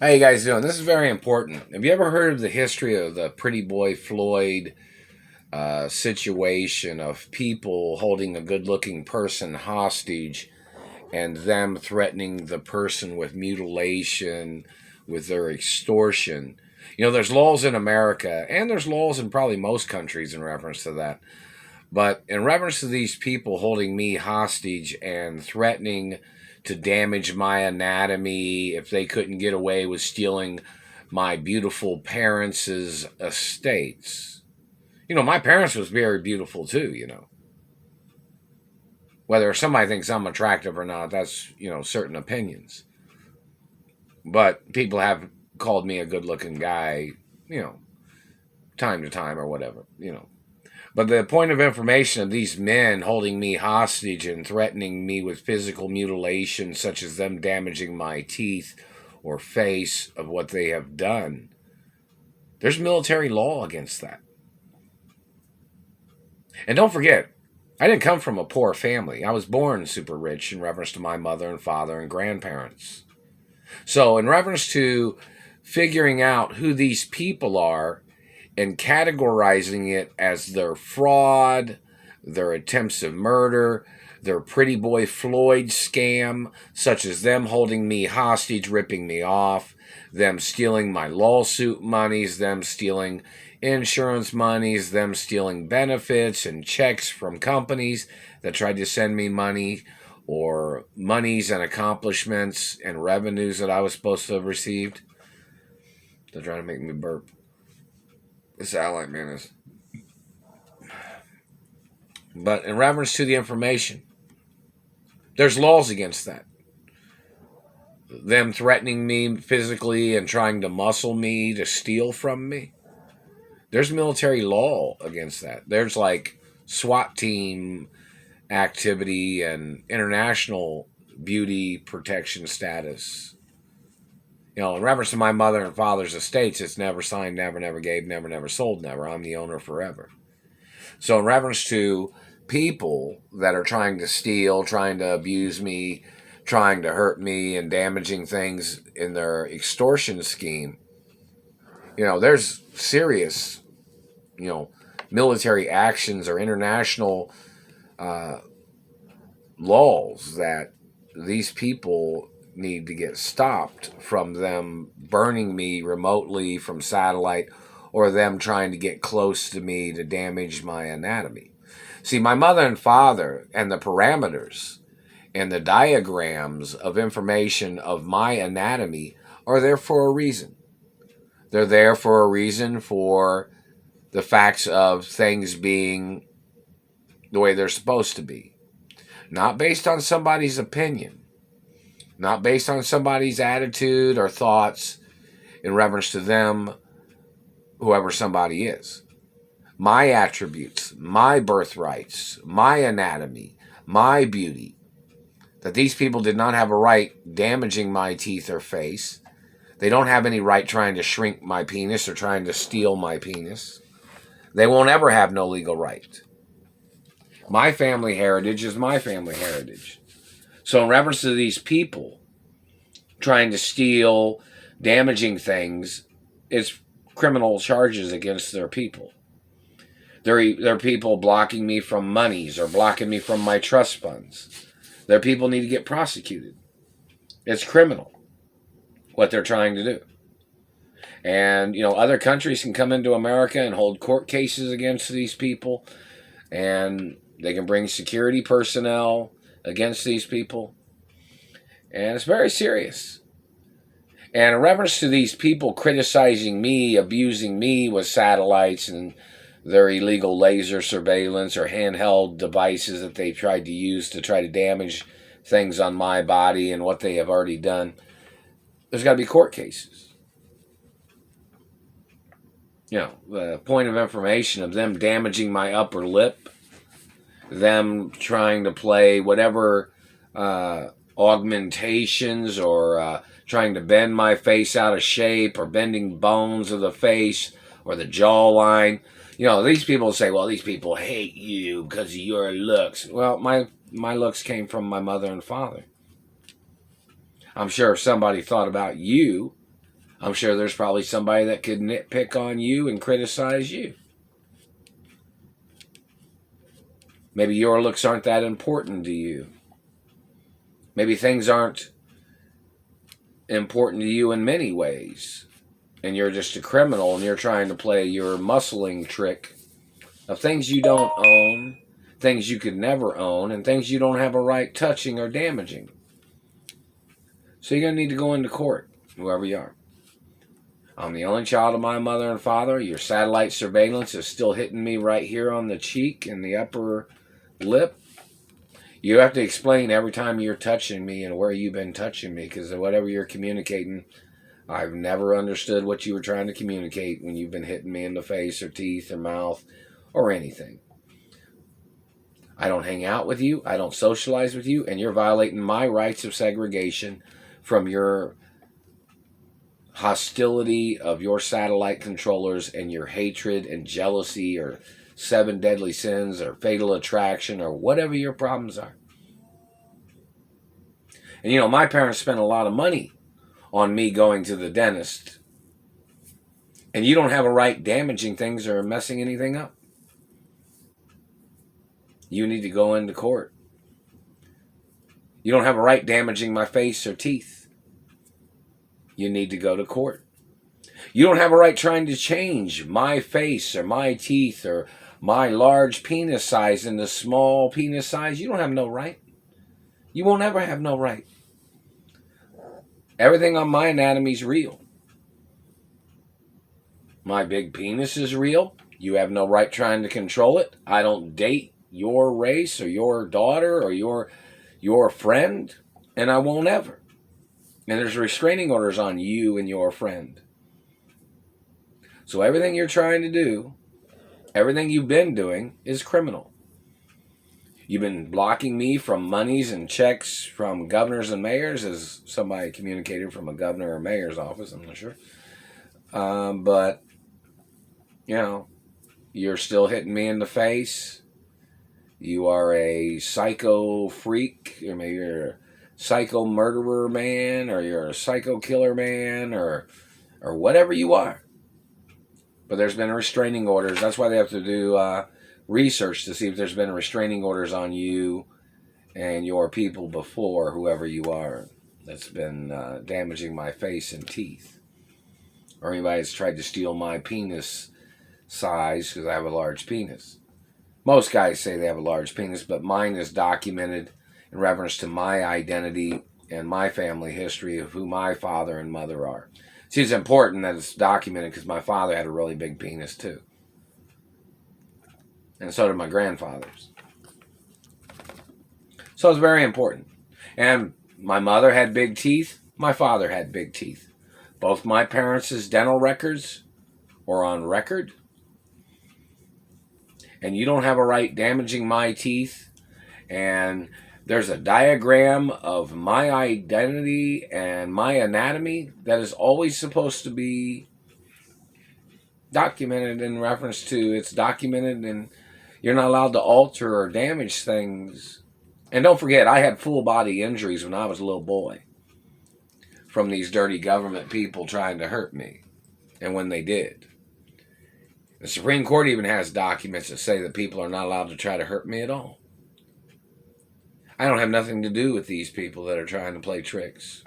How you guys doing? This is very important. Have you ever heard of the history of the Pretty Boy Floyd situation of people holding a good-looking person hostage and them threatening the person with mutilation, with their extortion? You know, there's laws in America, and there's laws in probably most countries in reference to that. But in reference to these people holding me hostage and threatening to damage my anatomy if they couldn't get away with stealing my beautiful parents' estates. You know, my parents was very beautiful too, you know. Whether somebody thinks I'm attractive or not, that's, certain opinions. But people have called me a good looking guy, you know, time to time or whatever. But the point of information of these men holding me hostage and threatening me with physical mutilation, such as them damaging my teeth or face of what they have done, there's military law against that. And don't forget, I didn't come from a poor family. I was born super rich in reference to my mother and father and grandparents. So, in reference to figuring out who these people are and categorizing it as their fraud, their attempts of murder, their Pretty Boy Floyd scam, such as them holding me hostage, ripping me off, them stealing my lawsuit monies, them stealing insurance monies, them stealing benefits and checks from companies that tried to send me money, or monies and accomplishments and revenues that I was supposed to have received. They're trying to make me burp. This ally man is. But in reference to the information, there's laws against that. Them threatening me physically and trying to muscle me to steal from me. There's military law against that. There's like SWAT team activity and international beauty protection status. You know, in reference to my mother and father's estates, it's never signed, never gave, never sold, never. I'm the owner forever. So, in reference to people that are trying to steal, trying to abuse me, trying to hurt me, and damaging things in their extortion scheme, there's serious, military actions or international laws that these people need to get stopped from them burning me remotely from satellite or them trying to get close to me to damage my anatomy. See, my mother and father and the parameters and the diagrams of information of my anatomy are there for a reason. They're there for a reason for the facts of things being the way they're supposed to be. Not based on somebody's opinion, not based on somebody's attitude or thoughts in reference to them, whoever somebody is. My attributes, my birthrights, my anatomy, my beauty, that these people did not have a right damaging my teeth or face. They don't have any right trying to shrink my penis or trying to steal my penis. They won't ever have no legal right. My family heritage is my family heritage. So in reference to these people trying to steal, damaging things, it's criminal charges against their people. There are people blocking me from monies or blocking me from my trust funds. Their people need to get prosecuted. It's criminal what they're trying to do. And, other countries can come into America and hold court cases against these people. And they can bring security personnel against these people. And it's very serious. And in reference to these people criticizing me, abusing me with satellites and their illegal laser surveillance or handheld devices that they've tried to use to try to damage things on my body and what they have already done, there's got to be court cases. The point of information of them damaging my upper lip, them trying to play whatever augmentations or trying to bend my face out of shape or bending bones of the face or the jawline. These people say, well, these people hate you because of your looks. Well, my looks came from my mother and father. I'm sure if somebody thought about you I'm sure there's probably somebody that could nitpick on you and criticize you. Maybe your looks aren't that important to you. Maybe things aren't important to you in many ways. And you're just a criminal and you're trying to play your muscling trick of things you don't own, things you could never own, and things you don't have a right touching or damaging. So you're going to need to go into court, whoever you are. I'm the only child of my mother and father. Your satellite surveillance is still hitting me right here on the cheek and the upper lip. You have to explain every time you're touching me and where you've been touching me, because whatever you're communicating, I've never understood what you were trying to communicate when you've been hitting me in the face or teeth or mouth or anything. I don't hang out with you. I don't socialize with you. And you're violating my rights of segregation from your hostility of your satellite controllers and your hatred and jealousy or 7 deadly sins or fatal attraction or whatever your problems are. And you know, my parents spent a lot of money on me going to the dentist. And you don't have a right damaging things or messing anything up. You need to go into court. You don't have a right damaging my face or teeth. You need to go to court. You don't have a right trying to change my face or my teeth or my large penis size into small penis size. You don't have no right. You won't ever have no right. Everything on my anatomy is real. My big penis is real. You have no right trying to control it. I don't date your race or your daughter or your friend, and I won't ever. And there's restraining orders on you and your friend. So everything you're trying to do, everything you've been doing is criminal. You've been blocking me from monies and checks from governors and mayors, as somebody communicated from a governor or mayor's office, I'm not sure. But, you know, you're still hitting me in the face. You are a psycho freak, or maybe you're a psycho murderer man, or you're a psycho killer man, or whatever you are. But there's been restraining orders. That's why they have to do research to see if there's been restraining orders on you and your people before, whoever you are, that's been damaging my face and teeth. Or anybody that's tried to steal my penis size because I have a large penis. Most guys say they have a large penis, but mine is documented in reference to my identity and my family history of who my father and mother are. See, it's important that it's documented because my father had a really big penis too. And so did my grandfathers. So it's very important. And my mother had big teeth. My father had big teeth. Both my parents' dental records are on record. And you don't have a right damaging my teeth. And there's a diagram of my identity and my anatomy that is always supposed to be documented in reference to, it's documented, and you're not allowed to alter or damage things. And don't forget, I had full body injuries when I was a little boy from these dirty government people trying to hurt me. And when they did. The Supreme Court even has documents that say that people are not allowed to try to hurt me at all. I don't have nothing to do with these people that are trying to play tricks.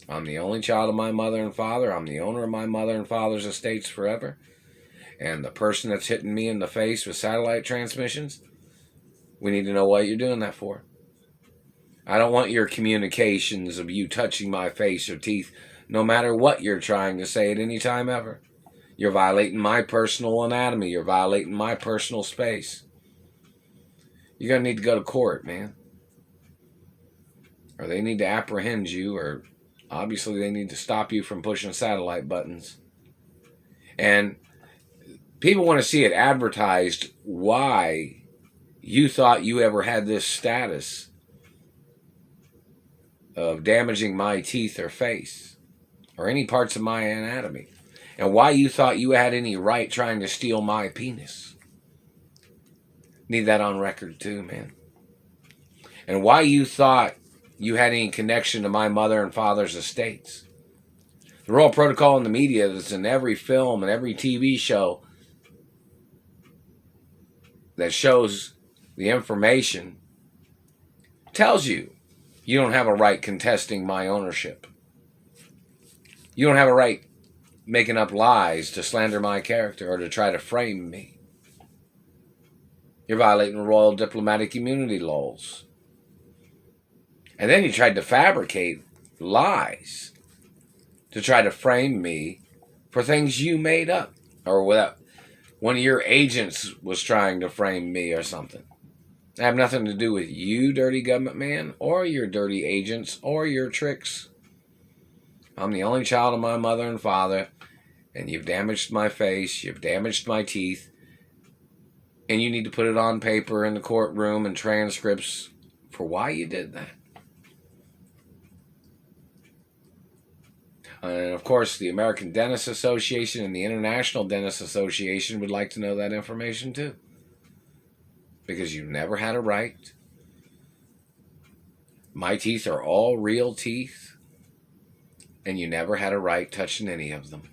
I'm the only child of my mother and father. I'm the owner of my mother and father's estates forever. And the person that's hitting me in the face with satellite transmissions, we need to know what you're doing that for. I don't want your communications of you touching my face or teeth, no matter what you're trying to say at any time ever. You're violating my personal anatomy. You're violating my personal space. You're going to need to go to court, man. Or they need to apprehend you, or obviously they need to stop you from pushing satellite buttons. And people want to see it advertised why you thought you ever had this status of damaging my teeth or face or any parts of my anatomy, and why you thought you had any right trying to steal my penis. Need that on record too, man. And why you thought you had any connection to my mother and father's estates. The Royal Protocol in the media that's in every film and every TV show that shows the information tells you you don't have a right contesting my ownership. You don't have a right making up lies to slander my character or to try to frame me. You're violating royal diplomatic immunity laws. And then you tried to fabricate lies to try to frame me for things you made up, or without one of your agents was trying to frame me or something. I have nothing to do with you, dirty government man, or your dirty agents, or your tricks. I'm the only child of my mother and father, and you've damaged my face, you've damaged my teeth, and you need to put it on paper in the courtroom and transcripts for why you did that. And of course, the American Dentist Association and the International Dentist Association would like to know that information too. Because you never had a right. My teeth are all real teeth. And you never had a right touching any of them.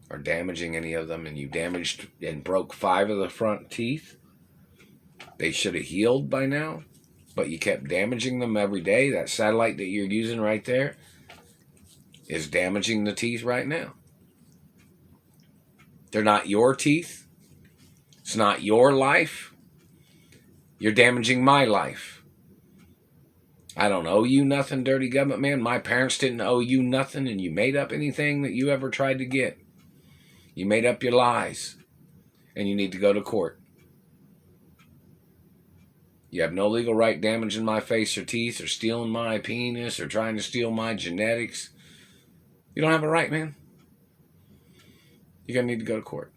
Or damaging any of them. And you damaged and broke 5 of the front teeth. They should have healed by now. But you kept damaging them every day. That satellite that you're using right there is damaging the teeth right now. They're not your teeth. It's not your life. You're damaging my life. I don't owe you nothing, dirty government man. My parents didn't owe you nothing, and you made up anything that you ever tried to get. You made up your lies, and you need to go to court. You have no legal right damaging my face or teeth or stealing my penis or trying to steal my genetics. You don't have a right, man. You're going to need to go to court.